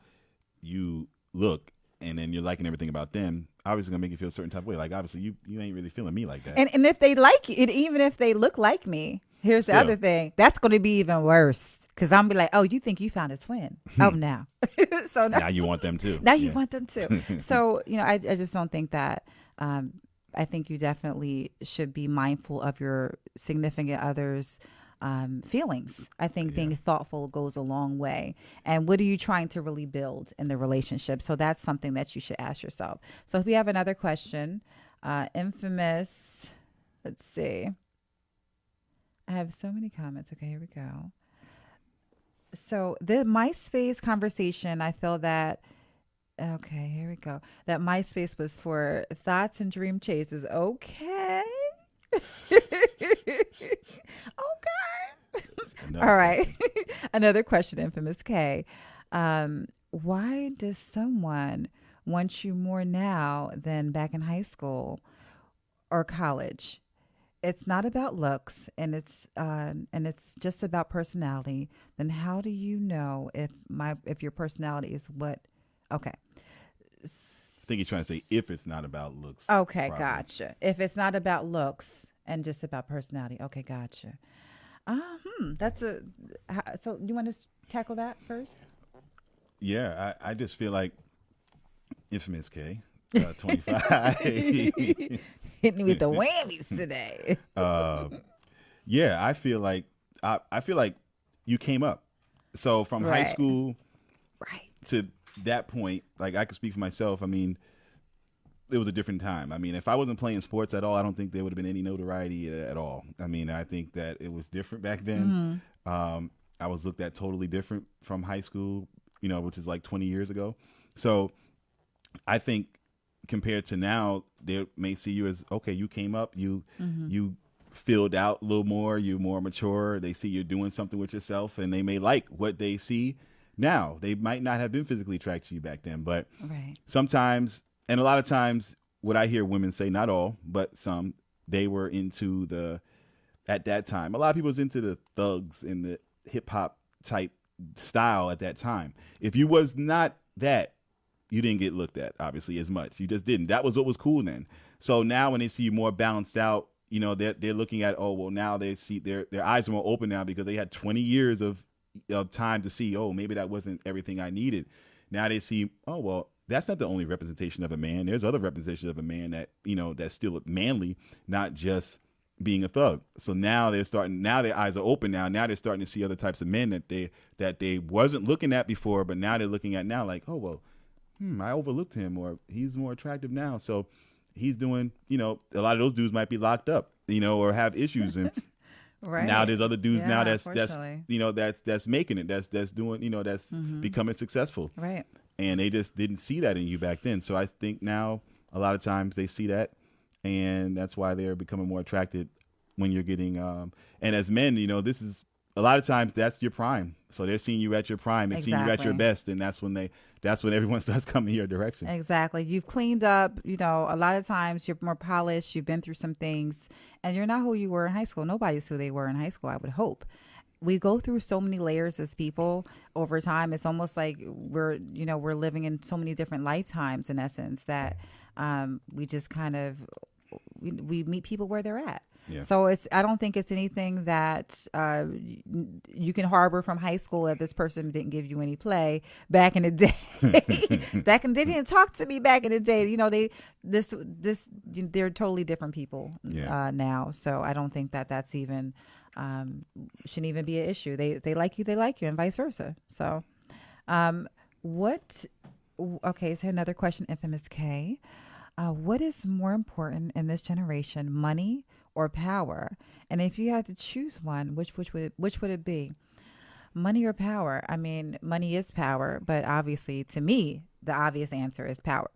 you look, and then you're liking everything about them, obviously gonna make you feel a certain type of way. Like obviously you ain't really feeling me like that. And if they like it, even if they look like me, Here's the other Still, thing. That's going to be even worse because I'm be like, oh, you think you found a twin? Oh, now. So now, now you want them too. now you Yeah. want them too. So, I just don't think that. I think you definitely should be mindful of your significant other's feelings. I think Yeah. being thoughtful goes a long way. And what are you trying to really build in the relationship? So that's something that you should ask yourself. So if we have another question, infamous, let's see. I have so many comments. Okay, here we go. So the MySpace conversation, I feel that okay, here we go. That MySpace was for thoughts and dream chases. Okay. Okay. Another All right. question. Another question, Infamous K. Why does someone want you more now than back in high school or college? It's not about looks, and it's just about personality. Then how do you know if your personality is what? Okay. I think he's trying to say if it's not about looks, Okay, probably. gotcha. If it's not about looks and just about personality, okay, gotcha. That's a. So you want to tackle that first? Yeah, I just feel like infamous K, 25. Hitting me with the whammies today. uh, yeah, I feel like you came up. So from high Right, school right. to that point, like I could speak for myself. I mean, it was a different time. I mean, if I wasn't playing sports at all, I don't think there would have been any notoriety at all. I mean, I think that it was different back then. Mm-hmm. I was looked at totally different from high school, which is like 20 years ago. So I think compared to now, they may see you as okay. You came up, Mm-hmm. you filled out a little more, you're more mature. They see you're doing something with yourself, and they may like what they see now. They might not have been physically attracted to you back then, but Right. sometimes, and a lot of times, what I hear women say, not all, but some, they were into at that time. A lot of people was into the thugs and the hip hop type style at that time. If you was not that, you didn't get looked at obviously as much. You just didn't. That was what was cool then. So now when they see you more balanced out, they're looking at, oh well, now they see their eyes are more open now because they had 20 years of time to see, oh, maybe that wasn't everything I needed. Now they see, oh well, that's not the only representation of a man. There's other representation of a man that that's still manly, not just being a thug. So now now their eyes are open now they're starting to see other types of men that they wasn't looking at before, but now they're looking at now like, oh well, I overlooked him, or he's more attractive now. So he's doing, a lot of those dudes might be locked up, or have issues. And now Right. there's other dudes now Yeah, that's unfortunately. that's making it, that's doing, that's Mm-hmm. becoming successful. Right. And they just didn't see that in you back then. So I think now a lot of times they see that, and that's why they're becoming more attracted when you're getting and as men, this is a lot of times that's your prime. So they're seeing you at your prime, they're seeing you at your Exactly. best, and that's when everyone starts coming your direction. Exactly. You've cleaned up, a lot of times you're more polished, you've been through some things, and you're not who you were in high school. Nobody's who they were in high school, I would hope. We go through so many layers as people over time. It's almost like we're living in so many different lifetimes in essence that we just kind of we meet people where they're at. Yeah. So I don't think it's anything that you can harbor from high school that this person didn't give you any play back in the day. They didn't talk to me back in the day. They're totally different people Yeah. now. So I don't think that that's even shouldn't even be an issue. They like you, and vice versa. So what? Okay, so another question, Infamous K. What is more important in this generation, money or power? And if you had to choose one, which would it be? Money or power? I mean, money is power, but obviously, to me, the obvious answer is power,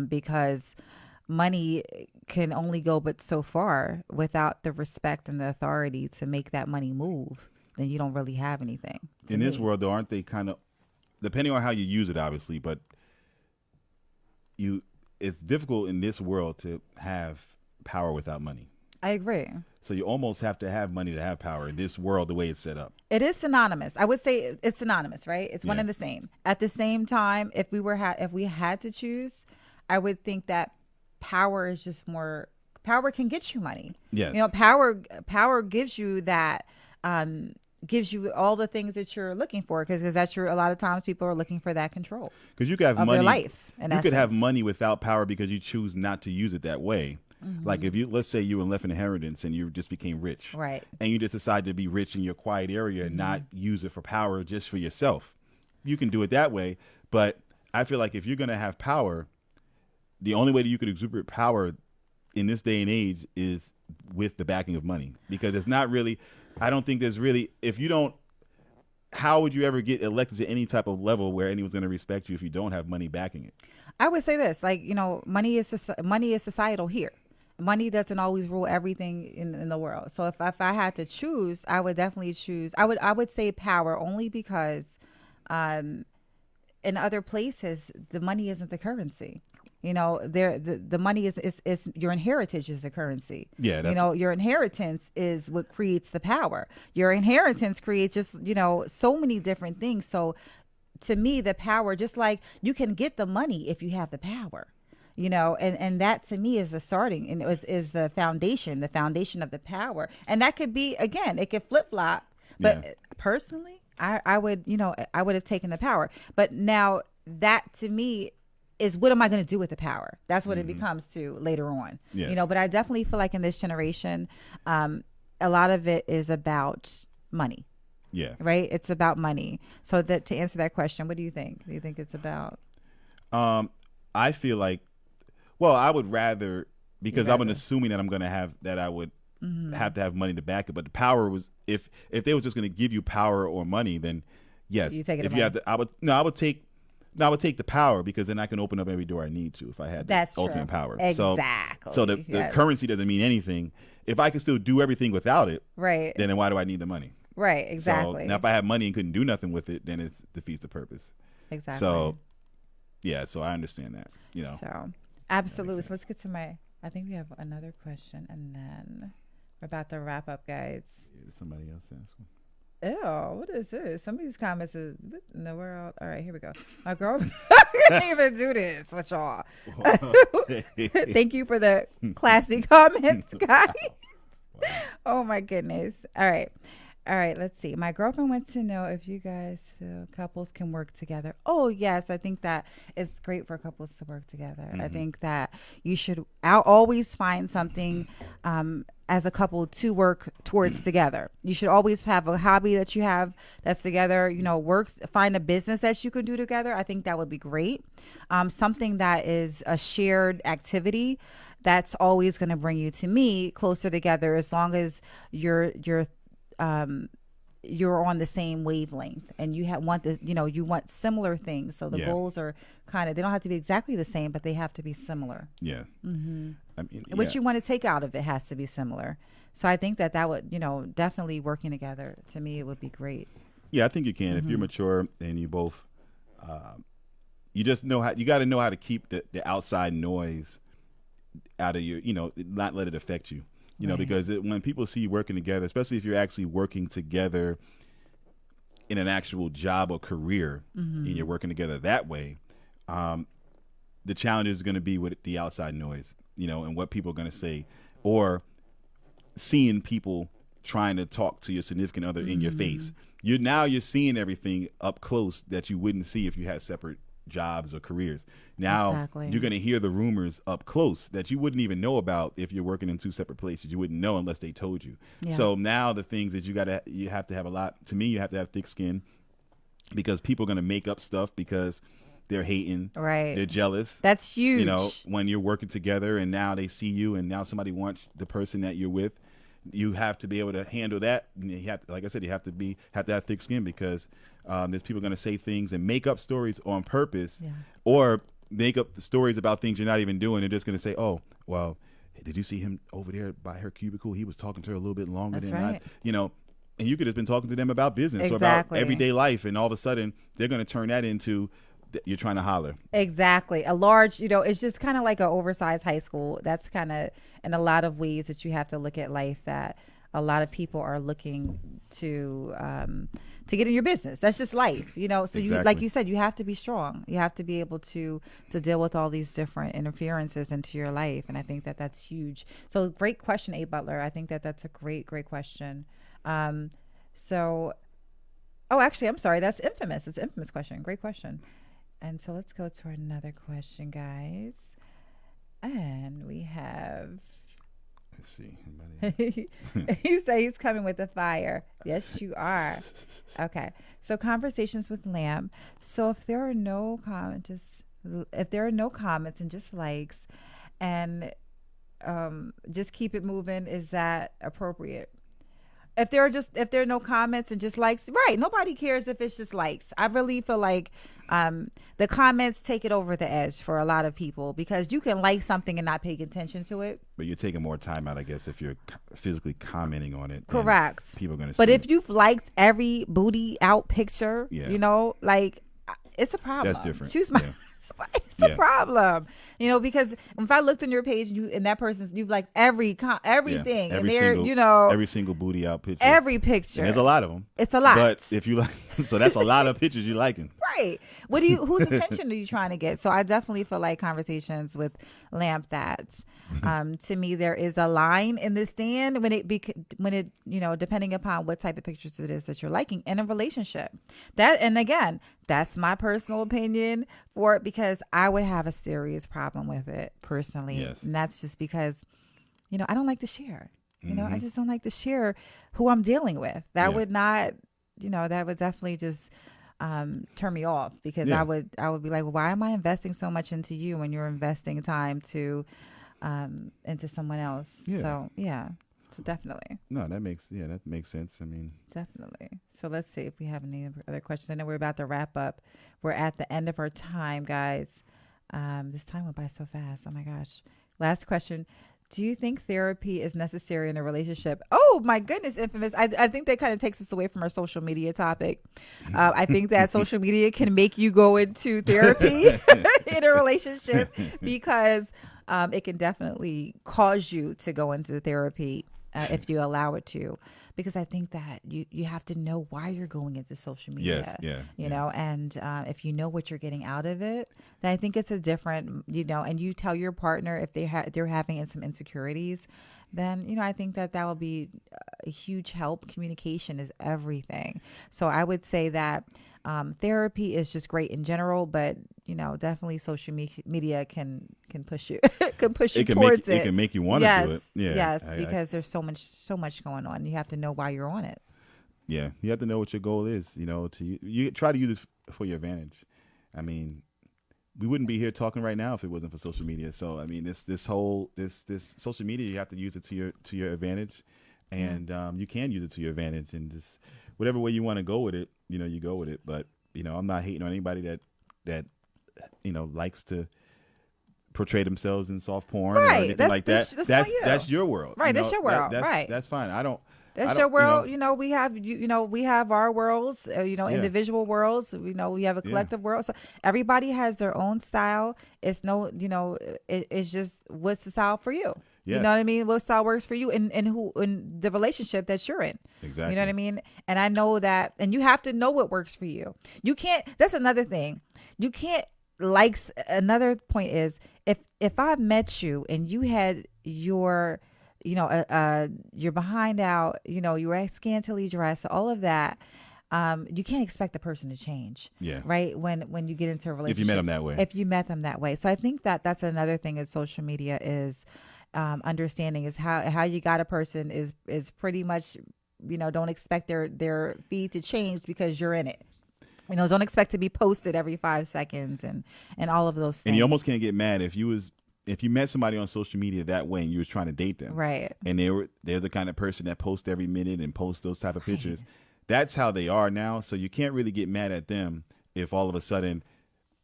because money can only go but so far without the respect and the authority to make that money move. Then you don't really have anything. To In this me, world, though, aren't they kind of, depending on how you use it, obviously, but you it's difficult in this world to have power without money. I agree. So you almost have to have money to have power in this world, the way it's set up. It is synonymous. I would say it's synonymous, right? It's one Yeah. and the same. At the same time, if we had to choose, I would think that power is just more Power can get you money. Yes. You know, power gives you that. Gives you all the things that you're looking for, because that's your, a lot of times people are looking for that control Because you could have of their money. life, in You could have essence. money without power because you choose not to use it that way. Like if you, let's say you were left an inheritance and you just became rich, Right. and you just decide to be rich in your quiet area and not use it for power, just for yourself. You can do it that way, but I feel like if you're going to have power, the only way that you could exuberate power in this day and age is with the backing of money, because it's not really, I don't think there's really, if you don't, how would you ever get elected to any type of level where anyone's going to respect you if you don't have money backing it? I would say this, like, you know, money is societal here. Money doesn't always rule everything in the world. So if I had to choose, I would definitely choose. I would say power, only because in other places the money isn't the currency. You know, the money is your inheritance is the currency. Yeah, You that's, know, your inheritance is what creates the power. Your inheritance creates just, you know, so many different things. So to me, the power, just like you can get the money if you have the power, you know, and that to me is the starting, and is the foundation of the power. And that could be, again, it could flip flop. But Yeah. personally, I would, you know, I would have taken the power. But now that to me is, what am I going to do with the power? That's what it becomes to later on, Yes. you know. But I definitely feel like in this generation, a lot of it is about money, yeah. right? It's about money. So that, to answer that question, what do you think? Do you think it's about? I feel like, well, I would rather, because I'm rather. assuming that I'm going to have, that I would have to have money to back it. But the power was, if they was just going to give you power or money, then yes. You take it if to you money. have to, I would, no, I would take, no, I would take the power, because then I can open up every door I need to if I had That's the true. ultimate power. Exactly. So the Yes. currency doesn't mean anything. If I can still do everything without it, Right. then why do I need the money? Right. Exactly. So now if I have money and couldn't do nothing with it, then it defeats the purpose. Exactly. So yeah, so I understand that. You know, So, absolutely. So let's get to my. I think we have another question, and then we're about to wrap up, guys. did somebody else ask one? Ew, what is this? Some of these comments is, what in the world? All right, here we go. My girl, I can't even do this with y'all. Thank you for the classy comments, guys. Oh my goodness. All right. All right, let's see. My girlfriend wants to know if you guys feel couples can work together. Oh, yes. I think that it's great for couples to work together. I think that you should always find something as a couple to work towards together. You should always have a hobby that you have that's together, you know, find a business that you can do together. I think that would be great. Something that is a shared activity that's always going to bring you, to me, closer together, as long as you're on the same wavelength, and you want the, you know, you want similar things. So the Yeah. goals are kind of, they don't have to be exactly the same, but they have to be similar. Yeah. I mean, What yeah. you want to take out of it has to be similar. So I think that would, you know, definitely working together, to me, it would be great. Yeah, I think you can. If you're mature and you both, you just know how, you got to know how to keep the outside noise out of your, you know, not let it affect you. You know, Right. because when people see you working together, especially if you're actually working together in an actual job or career, and you're working together that way, the challenge is going to be with the outside noise, you know, and what people are going to say, or seeing people trying to talk to your significant other in your face. You're seeing everything up close that you wouldn't see if you had separate jobs or careers. Now Exactly. you're going to hear the rumors up close that you wouldn't even know about if you're working in two separate places. You wouldn't know unless they told you. Yeah. So now the things that you have to have a lot, to me, you have to have thick skin, because people are going to make up stuff because they're hating, Right. they're jealous. That's huge. You know, when you're working together and now they see you and now somebody wants the person that you're with, you have to be able to handle that. And you have, like I said, you have to have thick skin, because there's people going to say things and make up stories on purpose, Yeah. or make up the stories about things you're not even doing. They're just going to say, oh, well, did you see him over there by her cubicle? He was talking to her a little bit longer That's than right. you know, and you could have been talking to them about business or about Exactly. everyday life. And all of a sudden they're going to turn that into, you're trying to holler. Exactly. A large, you know, it's just kind of like an oversized high school. That's kind of, in a lot of ways that you have to look at life, that a lot of people are looking to get in your business. That's just life, So you, like Exactly. you said, you have to be strong. You have to be able to deal with all these different interferences into your life, and I think that that's huge. So great question, A Butler. I think that that's a great question. Um, so, oh, actually, I'm sorry. That's infamous. It's an infamous question. Great question. And so let's go to another question, guys. And we have. Let's see. He say he's coming with the fire. Yes, you are. Okay. So conversations with Lamb. So if there are no comments and just likes, and just keep it moving, is that appropriate? If there are no comments and just likes, right? Nobody cares if it's just likes. I really feel like the comments take it over the edge for a lot of people, because you can like something and not pay attention to it. But you're taking more time out, I guess, if you're physically commenting on it. Correct. People are going to But see. if you've liked every booty out picture, Yeah. like, it's a problem. That's different. Choose my. Yeah. It's a problem, because if I looked on your page and that person's, you've liked everything, Yeah. and they're, every single booty out picture. every picture. And there's a lot of them. It's a lot. But if you like, so that's a lot of pictures you're liking. Right. Whose attention are you trying to get? So I definitely feel like conversations with Lamp that, to me, there is a line in the stand when it, depending upon what type of pictures it is that you're liking in a relationship. And again, that's my personal opinion for it, because I would have a serious problem with it personally. Yes. And that's just because, I don't like to share. I just don't like to share who I'm dealing with. That would not, that would definitely just turn me off, because I would be like, well, why am I investing so much into you when you're investing time into someone else? Yeah. So definitely. No, that makes sense. I mean, definitely. So let's see if we have any other questions. I know we're about to wrap up. We're at the end of our time, guys. This time went by so fast. Oh my gosh. Last question. Do you think therapy is necessary in a relationship? Oh my goodness, infamous. I think that kind of takes us away from our social media topic. I think that social media can make you go into therapy in a relationship, because it can definitely cause you to go into therapy if you allow it to. Because I think that you have to know why you're going into social media. Yes, yeah. And if you know what you're getting out of it, then I think it's a different, and you tell your partner if they're having some insecurities, then, I think that will be a huge help. Communication is everything. So I would say that therapy is just great in general, but, definitely social media can push you, towards it. It can make you want to do it. Yeah. Yes, because there's so much going on. You have to know why you're on it. Yeah. You have to know what your goal is, you try to use it for your advantage. I mean, we wouldn't be here talking right now if it wasn't for social media. So, I mean, this social media, you have to use it to your advantage, and you can use it to your advantage, and just whatever way you want to go with it, you go with it. But, I'm not hating on anybody that likes to portray themselves in soft porn or anything like that. That's your world. Right. That's your world. Right. That's fine. That's your world. We have our worlds, individual worlds. We have a collective world. So everybody has their own style. It's it's just what's the style for you. Yes. You know what I mean? What style works for you and who in the relationship that you're in. Exactly. You know what I mean? And I know that, and you have to know what works for you. You can't, that's another thing. You can't another point is if I met you and you had your you're behind out, you were scantily dressed, all of that. You can't expect the person to change. Yeah. Right. When you get into a relationship. If you met them that way. If you met them that way. So I think that that's another thing in social media is understanding is how you got a person is pretty much, don't expect their feed to change because you're in it. Don't expect to be posted every 5 seconds and all of those things. And you almost can't get mad if you met somebody on social media that way and you was trying to date them. Right. And they're the kind of person that posts every minute and posts those type of pictures. That's how they are now. So you can't really get mad at them if all of a sudden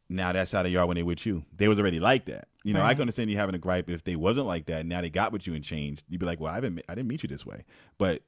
now that's how they are when they're with you. They was already like that. Right. I can understand you having a gripe if they wasn't like that and now they got with you and changed. You'd be like, well, I didn't meet you this way. But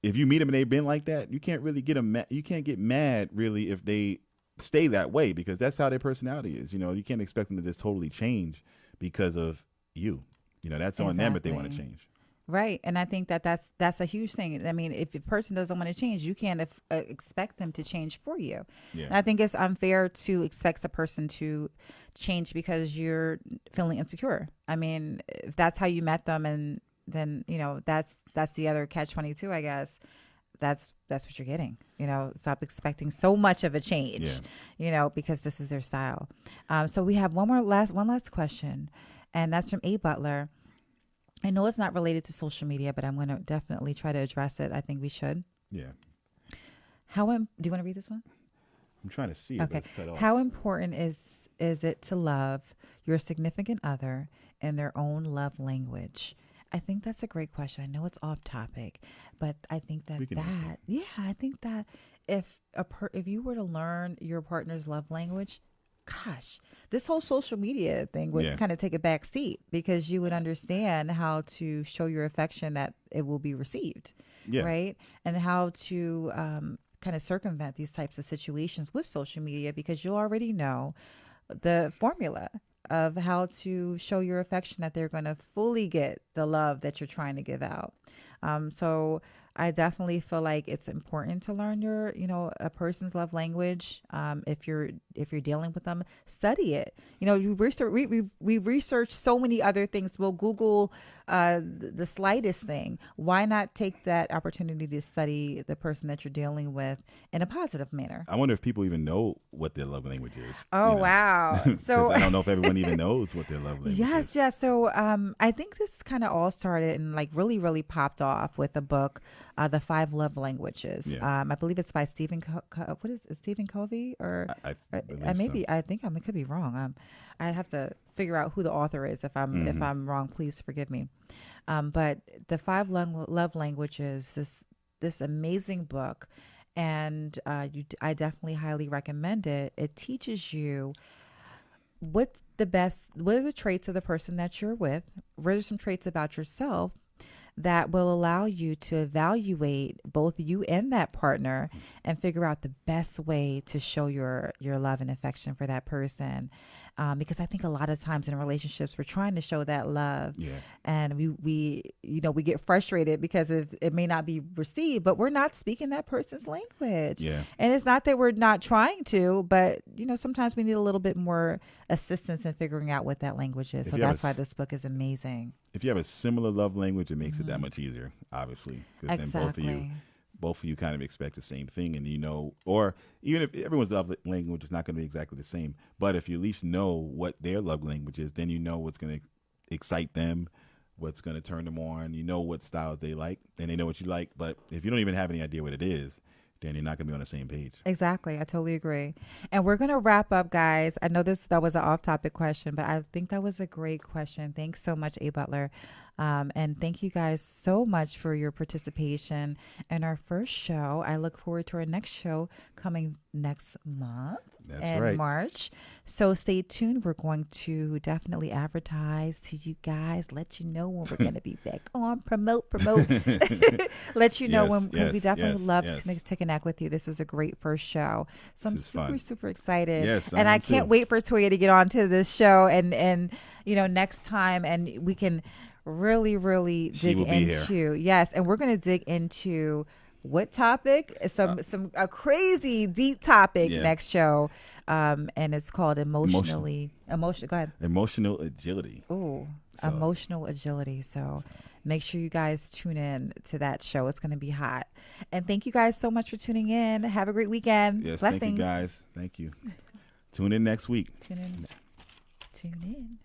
if you meet them and they've been like that, you can't really you can't get mad really if they stay that way, because that's how their personality is. You can't expect them to just totally change because of you. That's on them if they want to change. Right. And I think that that's a huge thing. I mean, if a person doesn't want to change, you can't expect them to change for you. Yeah. And I think it's unfair to expect a person to change because you're feeling insecure. I mean, if that's how you met them, and then, that's the other catch 22, I guess. That's what you're getting. Stop expecting so much of a Yeah. change, because this is their style. So we have one last question, and that's from A Butler. I know it's not related to social media, but I'm going to definitely try to address it. I think we should. Yeah. Do you want to read this one? I'm trying to see it, but Okay. it's cut off. How important is it to love your significant other in their own love language? I think that's a great question. I know it's off topic, but I think We can answer it. yeah, I think that if you were to learn your partner's love language, gosh, this whole social media thing would Yeah. kind of take a back seat, because you would understand how to show your affection that it will be received, Yeah. right? And how to kind of circumvent these types of situations with social media, because you'll already know the formula of how to show your affection, that they're going to fully get the love that you're trying to give out. So I definitely feel like it's important to learn a person's love language. If you're dealing with them, study it. You research. We research so many other things. We'll Google the slightest thing. Why not take that opportunity to study the person that you're dealing with in a positive manner? I wonder if people even know what their love language is. Oh, wow. Because So I don't know if everyone even knows what their love language yes, is. yes. So I think this kind of all started and like really, really popped off with a book, The Five Love Languages. Yeah. I believe it's by Stephen. What is it, Stephen Covey or, I believe maybe so. I think I could be wrong. I have to figure out who the author is. If I'm wrong, please forgive me. But the Five Love Languages, this amazing book, and I definitely highly recommend it. It teaches you what are the traits of the person that you're with, what are some traits about yourself that will allow you to evaluate both you and that partner and figure out the best way to show your love and affection for that person. Because I think a lot of times in relationships we're trying to show that love, Yeah. and we get frustrated because it may not be received, but we're not speaking that person's language. Yeah. And it's not that we're not trying to, but sometimes we need a little bit more assistance in figuring out what that language is. If So you have that's why this book is amazing. If you have a similar love language, it makes it that much easier, obviously. Because then Exactly. both of you kind of expect the same thing, and or even if everyone's love language is not going to be exactly the same, but if you at least know what their love language is, then you know what's going to excite them, what's going to turn them on. You know what styles they like, and they know what you like. But if you don't even have any idea what it is, then you're not going to be on the same page. Exactly. I totally agree. And we're going to wrap up, guys. I know that was an off-topic question, but I think that was a great question. Thanks so much, A Butler. And thank you guys so much for your participation in our first show. I look forward to our next show coming next month. That's in right. March. So stay tuned. We're going to definitely advertise to you guys, let you know when we're going to be back on, promote, let you know when we definitely love to connect with you. This is a great first show. So I'm super excited. Yes, and I can't wait for Toya to get onto this show and next time, and we can really dig into, yes, and we're going to dig into what topic? A crazy deep topic next show, and it's called emotional. Go ahead. Emotional agility. Ooh, emotional agility. So make sure you guys tune in to that show. It's going to be hot. And thank you guys so much for tuning in. Have a great weekend. Yes, Blessings. thank you guys. Thank you. Tune in next week. Tune in.